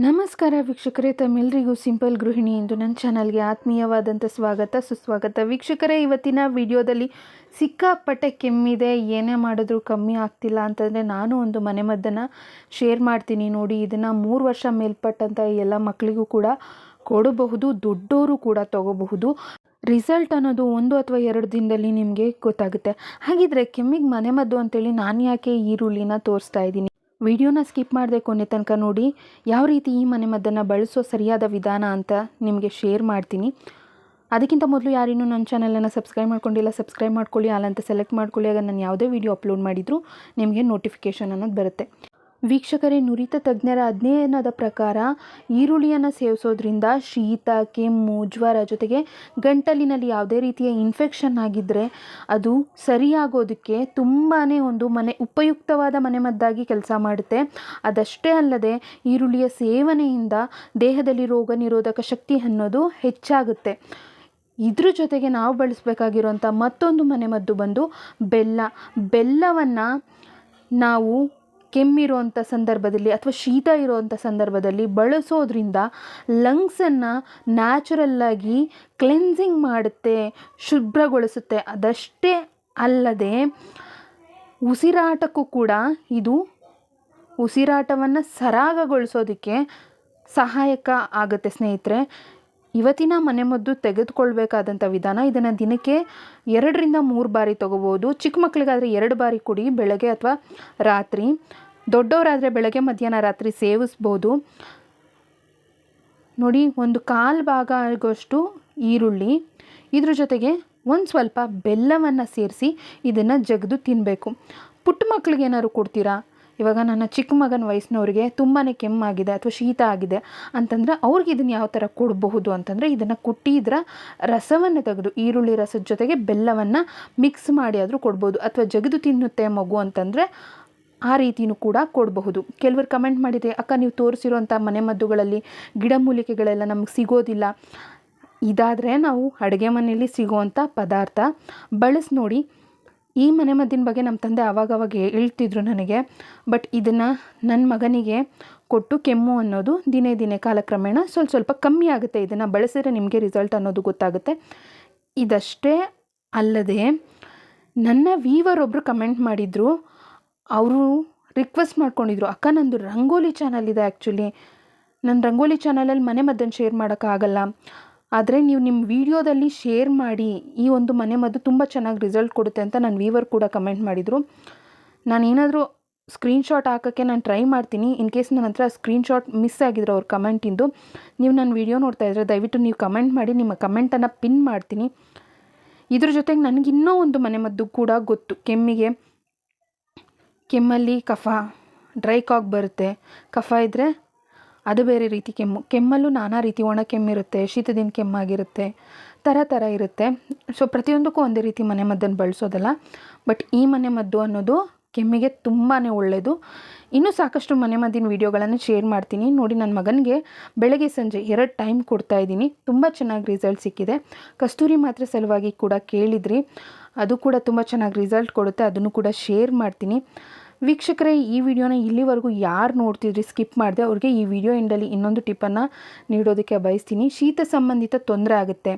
ನಮಸ್ಕಾರ ವೀಕ್ಷಕರೇ, ತಮ್ಮೆಲ್ಲರಿಗೂ ಸಿಂಪಲ್ ಗೃಹಿಣಿ ಎಂದು ನನ್ನ ಚಾನಲ್ಗೆ ಆತ್ಮೀಯವಾದಂಥ ಸುಸ್ವಾಗತ ವೀಕ್ಷಕರೇ. ಇವತ್ತಿನ ವಿಡಿಯೋದಲ್ಲಿ ಸಿಕ್ಕಾಪಟ್ಟೆ ಕೆಮ್ಮಿದೆ, ಏನೇ ಮಾಡಿದ್ರೂ ಕಮ್ಮಿ ಆಗ್ತಿಲ್ಲ ಅಂತಂದರೆ ನಾನು ಒಂದು ಮನೆಮದ್ದನ್ನು ಶೇರ್ ಮಾಡ್ತೀನಿ. ನೋಡಿ, ಇದನ್ನು 3 ವರ್ಷ ಮೇಲ್ಪಟ್ಟಂಥ ಎಲ್ಲ ಮಕ್ಕಳಿಗೂ ಕೂಡ ಕೊಡಬಹುದು, ದೊಡ್ಡವರು ಕೂಡ ತಗೋಬಹುದು. ರಿಸಲ್ಟ್ ಅನ್ನೋದು 1 ಅಥವಾ 2 ದಿನದಲ್ಲಿ ನಿಮಗೆ ಗೊತ್ತಾಗುತ್ತೆ. ಹಾಗಿದ್ರೆ ಕೆಮ್ಮಿಗೆ ಮನೆಮದ್ದು ಅಂತೇಳಿ ನಾನು ಯಾಕೆ ಈರುಳ್ಳಿನ ತೋರಿಸ್ತಾ ಇದ್ದೀನಿ. ವಿಡಿಯೋನ ಸ್ಕಿಪ್ ಮಾಡದೆ ಕೊನೆ ತನಕ ನೋಡಿ. ಯಾವ ರೀತಿ ಈ ಮನೆಮದ್ದನ್ನು ಬಳಸೋ ಸರಿಯಾದ ವಿಧಾನ ಅಂತ ನಿಮಗೆ ಶೇರ್ ಮಾಡ್ತೀನಿ. ಅದಕ್ಕಿಂತ ಮೊದಲು ಯಾರಿನ್ನೂ ನನ್ನ ಚಾನಲನ್ನು ಸಬ್ಸ್ಕ್ರೈಬ್ ಮಾಡ್ಕೊಂಡಿಲ್ಲ, ಸಬ್ಸ್ಕ್ರೈಬ್ ಮಾಡ್ಕೊಳ್ಳಿ, ಅಲ್ಲಂತ ಸೆಲೆಕ್ಟ್ ಮಾಡ್ಕೊಳ್ಳಿ. ಆಗ ನಾನು ಯಾವುದೇ ವಿಡಿಯೋ ಅಪ್ಲೋಡ್ ಮಾಡಿದರೂ ನಿಮಗೆ ನೋಟಿಫಿಕೇಷನ್ ಅನ್ನೋದು ಬರುತ್ತೆ. ವೀಕ್ಷಕರೇ, ನುರಿತ ತಜ್ಞರ ಅಧ್ಯಯನದ ಪ್ರಕಾರ ಈರುಳ್ಳಿಯನ್ನು ಸೇವಿಸೋದ್ರಿಂದ ಶೀತ, ಕೆಮ್ಮು, ಜ್ವರ ಜೊತೆಗೆ ಗಂಟಲಿನಲ್ಲಿ ಯಾವುದೇ ರೀತಿಯ ಇನ್ಫೆಕ್ಷನ್ ಆಗಿದ್ದರೆ ಅದು ಸರಿಯಾಗೋದಕ್ಕೆ ತುಂಬಾ ಒಂದು ಉಪಯುಕ್ತವಾದ ಮನೆಮದ್ದಾಗಿ ಕೆಲಸ ಮಾಡುತ್ತೆ. ಅದಷ್ಟೇ ಅಲ್ಲದೆ ಈರುಳ್ಳಿಯ ಸೇವನೆಯಿಂದ ದೇಹದಲ್ಲಿ ರೋಗ ನಿರೋಧಕ ಶಕ್ತಿ ಅನ್ನೋದು ಹೆಚ್ಚಾಗುತ್ತೆ. ಇದ್ರ ಜೊತೆಗೆ ನಾವು ಬಳಸಬೇಕಾಗಿರುವಂಥ ಮತ್ತೊಂದು ಮನೆಮದ್ದು ಬಂದು ಬೆಲ್ಲವನ್ನು ನಾವು ಕೆಮ್ಮಿರುವಂಥ ಸಂದರ್ಭದಲ್ಲಿ ಅಥವಾ ಶೀತ ಇರುವಂಥ ಸಂದರ್ಭದಲ್ಲಿ ಬಳಸೋದ್ರಿಂದ ಲಂಗ್ಸನ್ನು ನ್ಯಾಚುರಲ್ಲಾಗಿ ಕ್ಲೆನ್ಸಿಂಗ್ ಮಾಡುತ್ತೆ, ಶುಭ್ರಗೊಳಿಸುತ್ತೆ. ಅದಷ್ಟೇ ಅಲ್ಲದೆ ಉಸಿರಾಟಕ್ಕೂ ಕೂಡ ಇದು ಉಸಿರಾಟವನ್ನು ಸರಾಗಗೊಳಿಸೋದಕ್ಕೆ ಸಹಾಯಕ ಆಗುತ್ತೆ. ಸ್ನೇಹಿತರೆ, ಇವತ್ತಿನ ಮನೆಮದ್ದು ತೆಗೆದುಕೊಳ್ಬೇಕಾದಂಥ ವಿಧಾನ, ಇದನ್ನು ದಿನಕ್ಕೆ 2 ರಿಂದ 3 ಬಾರಿ ತಗೋಬೋದು. ಚಿಕ್ಕ ಮಕ್ಕಳಿಗಾದರೆ 2 ಬಾರಿ ಕುಡಿ, ಬೆಳಗ್ಗೆ ಅಥವಾ ರಾತ್ರಿ. ದೊಡ್ಡವರಾದರೆ ಬೆಳಗ್ಗೆ, ಮಧ್ಯಾಹ್ನ, ರಾತ್ರಿ ಸೇವಿಸ್ಬೋದು. ನೋಡಿ, 1/4 ಭಾಗ ಆಗೋಷ್ಟು ಈರುಳ್ಳಿ, ಇದ್ರ ಜೊತೆಗೆ ಒಂದು ಸ್ವಲ್ಪ ಬೆಲ್ಲವನ್ನು ಸೇರಿಸಿ ಇದನ್ನು ಜಗಿದು ತಿನ್ನಬೇಕು. ಪುಟ್ಟ ಮಕ್ಕಳಿಗೆ ಏನಾದ್ರು ಕೊಡ್ತೀರಾ? ಇವಾಗ ನನ್ನ ಚಿಕ್ಕ ಮಗನ ವಯಸ್ಸಿನವ್ರಿಗೆ ತುಂಬಾ ಕೆಮ್ಮಾಗಿದೆ ಅಥವಾ ಶೀತ ಆಗಿದೆ ಅಂತಂದರೆ ಅವ್ರಿಗೆ ಇದನ್ನು ಯಾವ ಥರ ಕೊಡಬಹುದು ಅಂತಂದರೆ, ಇದನ್ನು ಕುಟ್ಟಿ ಇದರ ರಸವನ್ನು ತೆಗೆದು ಈರುಳ್ಳಿ ರಸದ ಜೊತೆಗೆ ಬೆಲ್ಲವನ್ನು ಮಿಕ್ಸ್ ಮಾಡಿ ಆದರೂ ಕೊಡ್ಬೋದು. ಅಥವಾ ಜಗಿದು ತಿನ್ನುತ್ತೆ ಮಗು ಅಂತಂದರೆ ಆ ರೀತಿಯೂ ಕೂಡ ಕೊಡಬಹುದು. ಕೆಲವರು ಕಮೆಂಟ್ ಮಾಡಿದರೆ, ಅಕ್ಕ ನೀವು ತೋರಿಸಿರುವಂಥ ಮನೆಮದ್ದುಗಳಲ್ಲಿ ಗಿಡಮೂಲಿಕೆಗಳೆಲ್ಲ ನಮಗೆ ಸಿಗೋದಿಲ್ಲ. ಇದಾದರೆ ನಾವು ಅಡುಗೆ ಮನೆಯಲ್ಲಿ ಸಿಗೋವಂಥ ಪದಾರ್ಥ ಬಳಸಿ ನೋಡಿ. ಈ ಮನೆಮದ್ದಿನ ಬಗ್ಗೆ ನಮ್ಮ ತಂದೆ ಆವಾಗವಾಗ ಹೇಳ್ತಿದ್ರು ನನಗೆ. ಬಟ್ ಇದನ್ನು ನನ್ನ ಮಗನಿಗೆ ಕೊಟ್ಟು ಕೆಮ್ಮು ಅನ್ನೋದು ದಿನೇ ಕಾಲಕ್ರಮೇಣ ಸ್ವಲ್ಪ ಕಮ್ಮಿ ಆಗುತ್ತೆ. ಇದನ್ನು ಬಳಸಿದ್ರೆ ನಿಮಗೆ ರಿಸಲ್ಟ್ ಅನ್ನೋದು ಗೊತ್ತಾಗುತ್ತೆ. ಇದಷ್ಟೇ ಅಲ್ಲದೆ ನನ್ನ ವೀವರ್ ಒಬ್ಬರು ಕಮೆಂಟ್ ಮಾಡಿದರು. ಅವರು ರಿಕ್ವೆಸ್ಟ್ ಮಾಡ್ಕೊಂಡಿದ್ರು, ಅಕ್ಕ ನಂದು ರಂಗೋಲಿ ಚಾನಲ್ ಇದೆ, ಆ್ಯಕ್ಚುಲಿ ನನ್ನ ರಂಗೋಲಿ ಚಾನಲಲ್ಲಿ ಮನೆಮದ್ದನ್ನು ಶೇರ್ ಮಾಡೋಕ್ಕಾಗಲ್ಲ, ಆದರೆ ನೀವು ನಿಮ್ಮ ವಿಡಿಯೋದಲ್ಲಿ ಶೇರ್ ಮಾಡಿ, ಈ ಒಂದು ಮನೆಮದ್ದು ತುಂಬ ಚೆನ್ನಾಗಿ ರಿಸಲ್ಟ್ ಕೊಡುತ್ತೆ ಅಂತ ನನ್ನ ವೀವರ್ ಕೂಡ ಕಮೆಂಟ್ ಮಾಡಿದರು. ನಾನೇನಾದರೂ ಸ್ಕ್ರೀನ್ಶಾಟ್ ಹಾಕೋಕ್ಕೆ ನಾನು ಟ್ರೈ ಮಾಡ್ತೀನಿ. ಇನ್ ಕೇಸ್ ನನ್ನ ಹತ್ರ ಸ್ಕ್ರೀನ್ಶಾಟ್ ಮಿಸ್ ಆಗಿದ್ರು ಅವ್ರ ಕಮೆಂಟಿಂದು, ನೀವು ನನ್ನ ವಿಡಿಯೋ ನೋಡ್ತಾ ಇದ್ದರೆ ದಯವಿಟ್ಟು ನೀವು ಕಮೆಂಟ್ ಮಾಡಿ, ನಿಮ್ಮ ಕಮೆಂಟನ್ನು ಪಿನ್ ಮಾಡ್ತೀನಿ. ಇದ್ರ ಜೊತೆಗೆ ನನಗಿನ್ನೂ ಒಂದು ಮನೆಮದ್ದು ಕೂಡ ಗೊತ್ತು. ಕೆಮ್ಮಲ್ಲಿ ಕಫ, ಡ್ರೈ ಕಾಕ್ ಬರುತ್ತೆ. ಕಫ ಇದ್ದರೆ ಅದು ಬೇರೆ ರೀತಿ ಕೆಮ್ಮಲ್ಲೂ ನಾನಾ ರೀತಿ ಒಣ ಕೆಮ್ಮಿರುತ್ತೆ, ಶೀತದಿಂದ ಕೆಮ್ಮಾಗಿರುತ್ತೆ, ಥರ ಇರುತ್ತೆ. ಸೊ ಪ್ರತಿಯೊಂದಕ್ಕೂ ಒಂದೇ ರೀತಿ ಮನೆಮದ್ದನ್ನು ಬಳಸೋದಲ್ಲ. ಬಟ್ ಈ ಮನೆಮದ್ದು ಅನ್ನೋದು ಕೆಮ್ಮಿಗೆ ತುಂಬಾ ಒಳ್ಳೆಯದು. ಇನ್ನೂ ಸಾಕಷ್ಟು ಮನೆಮದ್ದಿನ ವೀಡಿಯೋಗಳನ್ನು ಶೇರ್ ಮಾಡ್ತೀನಿ ನೋಡಿ. ನನ್ನ ಮಗನಿಗೆ ಬೆಳಗ್ಗೆ ಸಂಜೆ 2 ಟೈಮ್ ಕೊಡ್ತಾಯಿದ್ದೀನಿ. ತುಂಬ ಚೆನ್ನಾಗಿ ರಿಸಲ್ಟ್ ಸಿಕ್ಕಿದೆ. ಕಸ್ತೂರಿ ಮಾತ್ರೆ ಸಲುವಾಗಿ ಕೂಡ ಕೇಳಿದ್ರಿ, ಅದು ಕೂಡ ತುಂಬ ಚೆನ್ನಾಗಿ ರಿಸಲ್ಟ್ ಕೊಡುತ್ತೆ, ಅದನ್ನು ಕೂಡ ಶೇರ್ ಮಾಡ್ತೀನಿ. ವೀಕ್ಷಕರೇ, ಈ ವಿಡಿಯೋನ ಇಲ್ಲಿವರೆಗೂ ಯಾರು ನೋಡ್ತಿದ್ರಿ ಸ್ಕಿಪ್ ಮಾಡಿದೆ ಅವ್ರಿಗೆ ಈ ವಿಡಿಯೋ ಎಂಡಲ್ಲಿ ಇನ್ನೊಂದು ಟಿಪ್ಪನ್ನು ನೀಡೋದಕ್ಕೆ ಬಯಸ್ತೀನಿ. ಶೀತ ಸಂಬಂಧಿತ ತೊಂದರೆ ಆಗುತ್ತೆ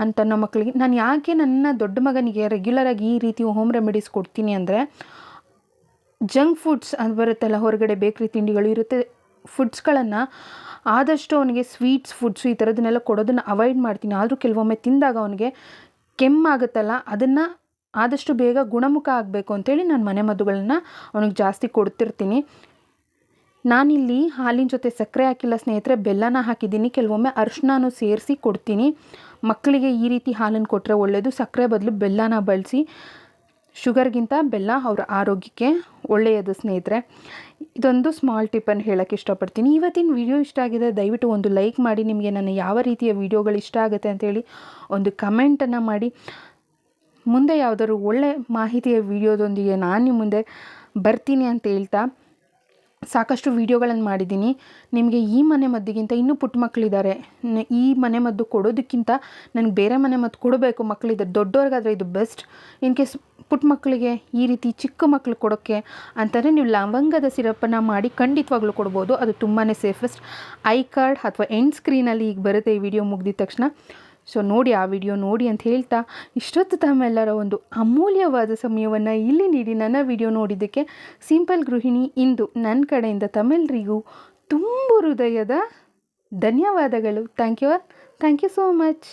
ಅಂತ ನಮ್ಮ ಮಕ್ಕಳಿಗೆ ನಾನು ಯಾಕೆ ನನ್ನ ದೊಡ್ಡ ಮಗನಿಗೆ ರೆಗ್ಯುಲರಾಗಿ ಈ ರೀತಿ ಹೋಮ್ ರೆಮಿಡೀಸ್ ಕೊಡ್ತೀನಿ ಅಂದರೆ, ಜಂಕ್ ಫುಡ್ಸ್ ಅದು ಬರುತ್ತಲ್ಲ, ಹೊರಗಡೆ ಬೇಕ್ರಿ ತಿಂಡಿಗಳು ಇರುತ್ತೆ, ಫುಡ್ಸ್ಗಳನ್ನು ಆದಷ್ಟು ಅವನಿಗೆ ಸ್ವೀಟ್ಸ್ ಫುಡ್ಸು ಈ ಥರದನ್ನೆಲ್ಲ ಕೊಡೋದನ್ನು ಅವಾಯ್ಡ್ ಮಾಡ್ತೀನಿ. ಆದರೂ ಕೆಲವೊಮ್ಮೆ ತಿಂದಾಗ ಅವನಿಗೆ ಕೆಮ್ಮಾಗುತ್ತಲ್ಲ, ಅದನ್ನು ಆದಷ್ಟು ಬೇಗ ಗುಣಮುಖ ಆಗಬೇಕು ಅಂತೇಳಿ ನಾನು ಮನೆಮದ್ದುಗಳನ್ನು ಅವನಿಗೆ ಜಾಸ್ತಿ ಕೊಡ್ತಿರ್ತೀನಿ. ನಾನಿಲ್ಲಿ ಹಾಲಿನ ಜೊತೆ ಸಕ್ಕರೆ ಹಾಕಿಲ್ಲ ಸ್ನೇಹಿತರೆ, ಬೆಲ್ಲನ ಹಾಕಿದ್ದೀನಿ. ಕೆಲವೊಮ್ಮೆ ಅರಿಶಿನನೂ ಸೇರಿಸಿ ಕೊಡ್ತೀನಿ. ಮಕ್ಕಳಿಗೆ ಈ ರೀತಿ ಹಾಲನ್ನು ಕೊಟ್ಟರೆ ಒಳ್ಳೆಯದು. ಸಕ್ಕರೆ ಬದಲು ಬೆಲ್ಲನ ಬಳಸಿ. ಶುಗರ್ಗಿಂತ ಬೆಲ್ಲ ಅವರ ಆರೋಗ್ಯಕ್ಕೆ ಒಳ್ಳೆಯದು ಸ್ನೇಹಿತರೆ. ಇದೊಂದು ಸ್ಮಾಲ್ ಟಿಪ್ಪನ್ನು ಹೇಳೋಕ್ಕೆ ಇಷ್ಟಪಡ್ತೀನಿ. ಇವತ್ತಿನ ವಿಡಿಯೋ ಇಷ್ಟ ಆಗಿದೆ, ದಯವಿಟ್ಟು ಒಂದು ಲೈಕ್ ಮಾಡಿ. ನಿಮಗೆ ನನ್ನ ಯಾವ ರೀತಿಯ ವಿಡಿಯೋಗಳು ಇಷ್ಟ ಆಗುತ್ತೆ ಅಂತೇಳಿ ಒಂದು ಕಮೆಂಟನ್ನು ಮಾಡಿ. ಮುಂದೆ ಯಾವುದಾದ್ರು ಒಳ್ಳೆ ಮಾಹಿತಿಯ ವಿಡಿಯೋದೊಂದಿಗೆ ನಾನು ನಿಮ್ಮ ಮುಂದೆ ಬರ್ತೀನಿ ಅಂತ ಹೇಳ್ತಾ, ಸಾಕಷ್ಟು ವೀಡಿಯೋಗಳನ್ನು ಮಾಡಿದ್ದೀನಿ. ನಿಮಗೆ ಈ ಮನೆಮದ್ದಿಗಿಂತ ಇನ್ನೂ ಪುಟ್ಟ ಮಕ್ಕಳಿದ್ದಾರೆ, ಈ ಮನೆಮದ್ದು ಕೊಡೋದಕ್ಕಿಂತ ನನಗೆ ಬೇರೆ ಮನೆಮದ್ದು ಕೊಡಬೇಕು ಮಕ್ಕಳಿದ್ದಾರೆ. ದೊಡ್ಡವ್ರಿಗಾದರೆ ಇದು ಬೆಸ್ಟ್. ಇನ್ ಕೇಸ್ ಪುಟ್ಟ ಮಕ್ಕಳಿಗೆ ಈ ರೀತಿ ಚಿಕ್ಕ ಮಕ್ಕಳು ಕೊಡೋಕ್ಕೆ ಅಂತಲೇ ನೀವು ಲವಂಗದ ಸಿರಪನ್ನು ಮಾಡಿ ಖಂಡಿತವಾಗ್ಲೂ ಕೊಡ್ಬೋದು. ಅದು ತುಂಬಾ ಸೇಫೆಸ್ಟ್. ಐ ಕಾರ್ಡ್ ಅಥವಾ ಎಂಡ್ ಸ್ಕ್ರೀನಲ್ಲಿ ಈಗ ಬರುತ್ತೆ ಈ ವಿಡಿಯೋ ಮುಗಿದ ತಕ್ಷಣ. ಸೊ ನೋಡಿ, ಆ ವಿಡಿಯೋ ನೋಡಿ ಅಂತ ಹೇಳ್ತಾ, ಇಷ್ಟೊತ್ತು ತಮ್ಮೆಲ್ಲರ ಒಂದು ಅಮೂಲ್ಯವಾದ ಸಮಯವನ್ನು ಇಲ್ಲಿ ನೀಡಿ ನನ್ನ ವಿಡಿಯೋ ನೋಡಿದ್ದಕ್ಕೆ ಸಿಂಪಲ್ ಗೃಹಿಣಿ ಇಂದು ನನ್ನ ಕಡೆಯಿಂದ ತಮ್ಮೆಲ್ಲರಿಗೂ ತುಂಬ ಹೃದಯದ ಧನ್ಯವಾದಗಳು. Thank you so much.